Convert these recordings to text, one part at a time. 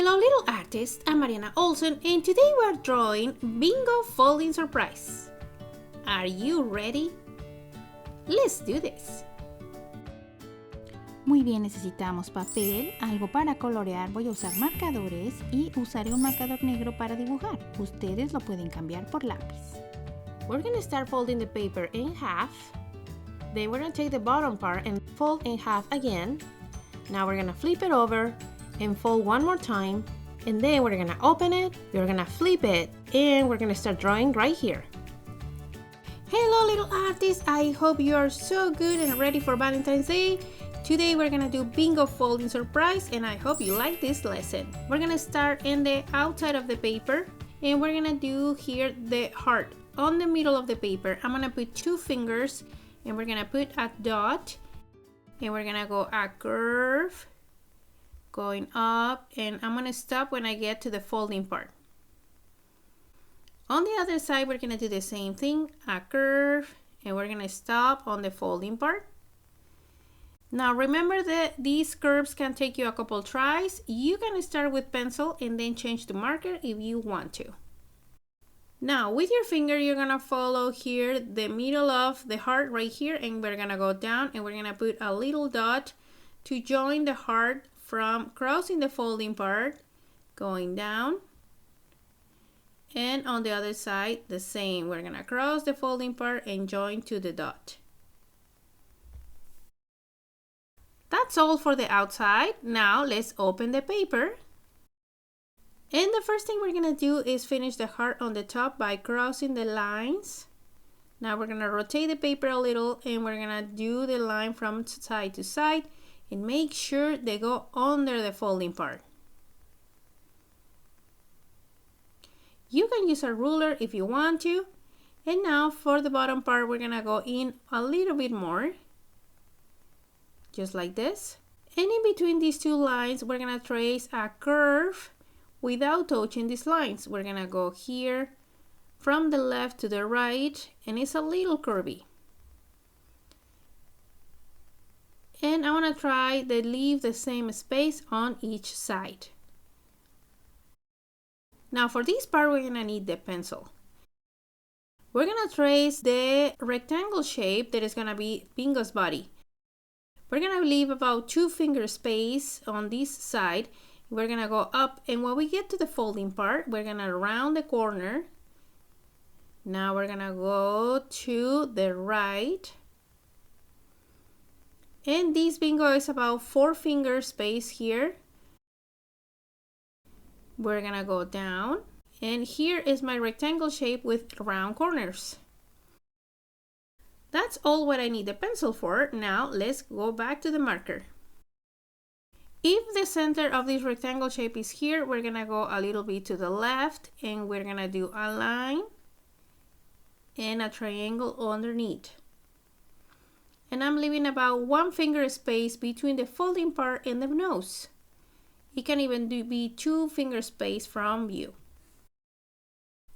Hello little artists, I'm Mariana Olson and today we're drawing Bingo Folding Surprise. Are you ready? Let's do this. Muy bien, necesitamos papel, algo para colorear, voy a usar marcadores y usaré un marcador negro para dibujar. Ustedes lo pueden cambiar por lápiz. We're going to start folding the paper in half. Then we're going to take the bottom part and fold in half again. Now we're going to flip it over and fold one more time, and then we're gonna open it, we're gonna flip it, and we're gonna start drawing right here. Hello little artists, I hope you are so good and ready for Valentine's Day. Today we're gonna do Bingo Folding Surprise and I hope you like this lesson. We're gonna start in the outside of the paper and we're gonna do here the heart on the middle of the paper. I'm gonna put 2 fingers and we're gonna put a dot and we're gonna go a curve going up, and I'm gonna stop when I get to the folding part. On the other side we're gonna do the same thing, a curve, and we're gonna stop on the folding part. Now remember that these curves can take you a couple tries. You can start with pencil and then change to marker if you want to. Now with your finger you're gonna follow here the middle of the heart right here, and we're gonna go down and we're gonna put a little dot to join the heart from crossing the folding part, going down, and on the other side the same. We're gonna cross the folding part and join to the dot. That's all for the outside. Now let's open the paper. And the first thing we're gonna do is finish the heart on the top by crossing the lines. Now we're gonna rotate the paper a little and we're gonna do the line from side to side and make sure they go under the folding part. You can use a ruler if you want to. And now for the bottom part we're gonna go in a little bit more, just like this. And in between these 2 lines we're gonna trace a curve without touching these lines. We're gonna go here from the left to the right, and it's a little curvy. And I want to try to leave the same space on each side. Now for this part we're gonna need the pencil. We're gonna trace the rectangle shape that is gonna be Bingo's body. We're gonna leave about 2 finger space on this side. We're gonna go up, and when we get to the folding part we're gonna round the corner. Now we're gonna go to the right. And this Bingo is about 4 finger space here. We're gonna go down, and here is my rectangle shape with round corners. That's all what I need the pencil for. Now let's go back to the marker. If the center of this rectangle shape is here, we're gonna go a little bit to the left and we're gonna do a line and a triangle underneath. And I'm leaving about 1 finger space between the folding part and the nose. It can even be 2 finger space from view.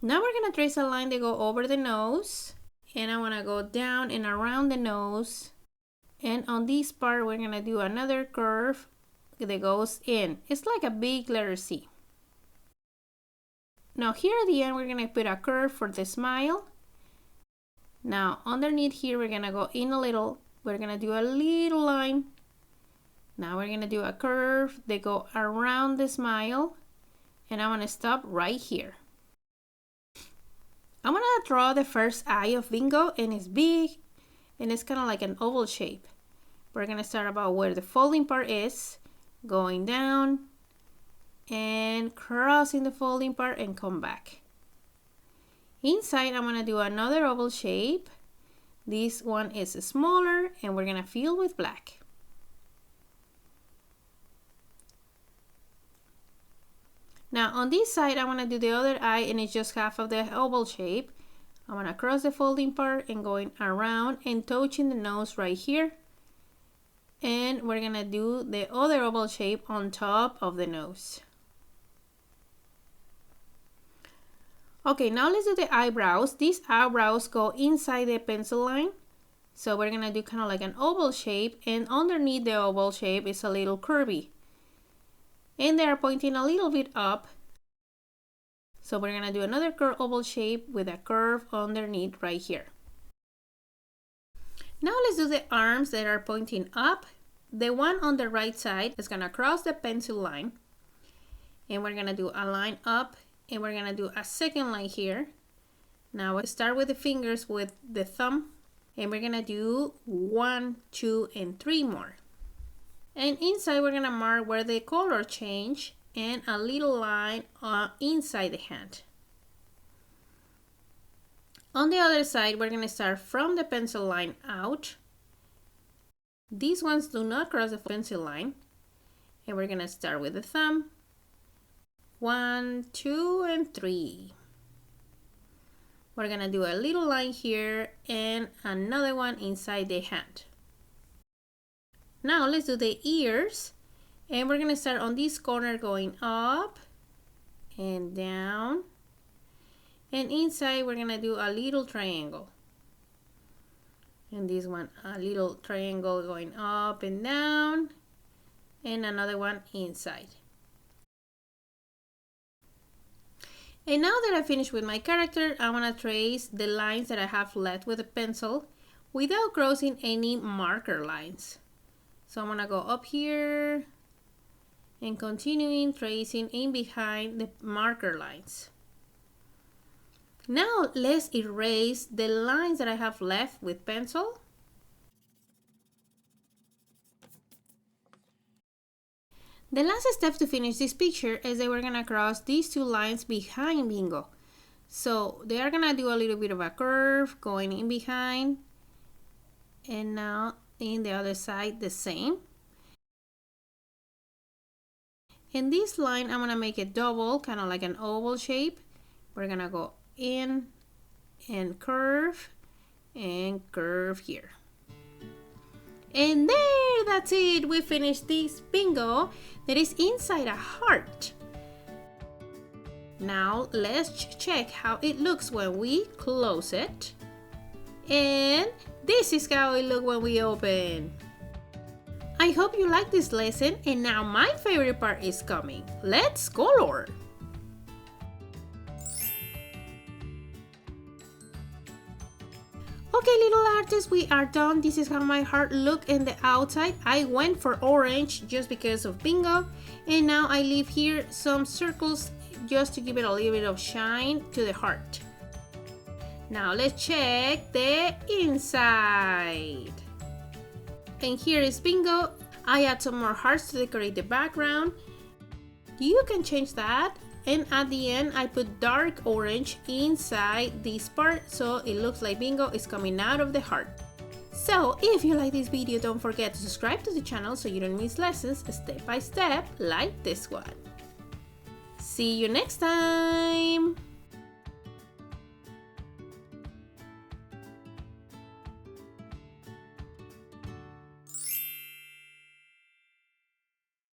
Now we're gonna trace a line that go over the nose, and I wanna go down and around the nose. And on this part we're gonna do another curve that goes in. It's like a big letter C. Now here at the end we're gonna put a curve for the smile. Now underneath here we're gonna go in a little. We're gonna do a little line. Now we're gonna do a curve that go around the smile, and I'm gonna stop right here. I'm gonna draw the first eye of Bingo, and it's big and it's kind of like an oval shape. We're gonna start about where the folding part is, going down and crossing the folding part and come back. Inside I'm gonna do another oval shape. This one is smaller and we're gonna fill with black. Now on this side I want to do the other eye, and it's just half of the oval shape. I'm gonna cross the folding part and going around and touching the nose right here. And we're gonna do the other oval shape on top of the nose. Okay, now let's do the eyebrows. These eyebrows go inside the pencil line. So we're gonna do kind of like an oval shape, and underneath the oval shape is a little curvy. and they are pointing a little bit up. So we're gonna do another curved oval shape with a curve underneath right here. Now let's do the arms that are pointing up. The one on the right side is gonna cross the pencil line, and we're gonna do a line up, and we're gonna do a second line here. Now we'll start with the fingers with the thumb, and we're gonna do 1, 2, and 3 more. And inside we're gonna mark where the color change and a little line inside the hand. On the other side, we're gonna start from the pencil line out. These ones do not cross the pencil line. And we're gonna start with the thumb. 1, 2, and 3. We're gonna do a little line here and another one inside the hand. Now let's do the ears. And we're gonna start on this corner going up and down. And inside we're gonna do a little triangle. And this one, a little triangle going up and down. And another one inside. And now that I finished with my character, I want to trace the lines that I have left with a pencil without crossing any marker lines. So I'm gonna go up here and continuing tracing in behind the marker lines. Now let's erase the lines that I have left with pencil. The last step to finish this picture is that we're gonna cross these two lines behind Bingo. So they are gonna do a little bit of a curve going in behind, and now in the other side the same. In this line I'm gonna make it double, kind of like an oval shape. We're gonna go in and curve here. And there, that's it. We finished this bingo that is inside a heart. Now let's check how it looks when we close it. And this is how it looks when we open. I hope you like this lesson, and now my favorite part is coming. Let's color. Okay, little artists, we are done. This is how my heart looked in the outside. I went for orange just because of Bingo, and now I leave here some circles just to give it a little bit of shine to the heart. Now let's check the inside. And here is Bingo. I add some more hearts to decorate the background. You can change that. And at the end, I put dark orange inside this part so it looks like Bingo is coming out of the heart. So if you like this video, don't forget to subscribe to the channel so you don't miss lessons step by step like this one. See you next time!